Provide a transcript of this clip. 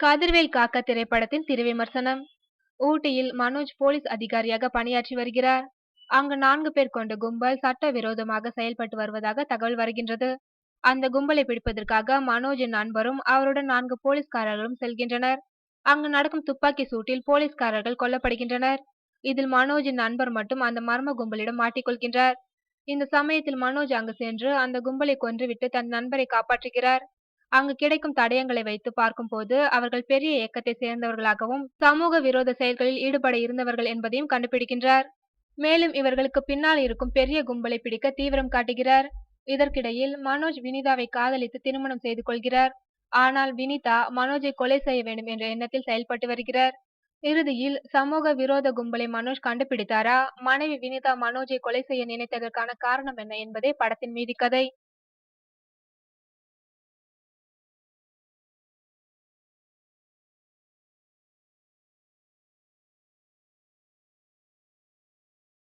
கதிர்வேல் காக்க திரைப்படத்தின் திரைவிமர்சனம். ஊட்டியில் மனோஜ் போலீஸ் அதிகாரியாக பணியாற்றி வருகிறார். அங்கு 4 பேர் கொண்ட கும்பல் சட்டவிரோதமாக செயல்பட்டு வருவதாக தகவல் வருகின்றது. அந்த கும்பலை பிடிப்பதற்காக மனோஜின் நண்பரும் அவருடன் 4 போலீஸ்காரர்களும் செல்கின்றனர். அங்கு நடக்கும் துப்பாக்கி சூட்டில் போலீஸ்காரர்கள் கொல்லப்படுகின்றனர். இதில் மனோஜின் நண்பர் மட்டும் அந்த மர்ம கும்பலிடம் மாட்டிக்கொள்கின்றார். இந்த சமயத்தில் மனோஜ் அங்கு சென்று அந்த கும்பலை கொன்றுவிட்டு தன் நண்பரை காப்பாற்றுகிறார். அங்கு கிடைக்கும் தடயங்களை வைத்து பார்க்கும்போது அவர்கள் பெரிய இயக்கத்தை சேர்ந்தவர்களாகவும் சமூக விரோத செயல்களில் ஈடுபட இருந்தவர்கள் என்பதையும் கண்டுபிடிக்கின்றார். மேலும் இவர்களுக்கு பின்னால் இருக்கும் பெரிய கும்பலை பிடிக்க தீவிரம் காட்டுகிறார். இதற்கிடையில் மனோஜ் வினிதாவை காதலித்து திருமணம் செய்து கொள்கிறார். ஆனால் வினிதா மனோஜை கொலை செய்ய வேண்டும் என்ற எண்ணத்தில் செயல்பட்டு வருகிறார். இறுதியில் சமூக விரோத கும்பலை மனோஜ் கண்டுபிடித்தாரா, மனைவி வினிதா மனோஜை கொலை செய்ய நினைத்ததற்கான காரணம் என்ன என்பதே படத்தின் மீதி கதை.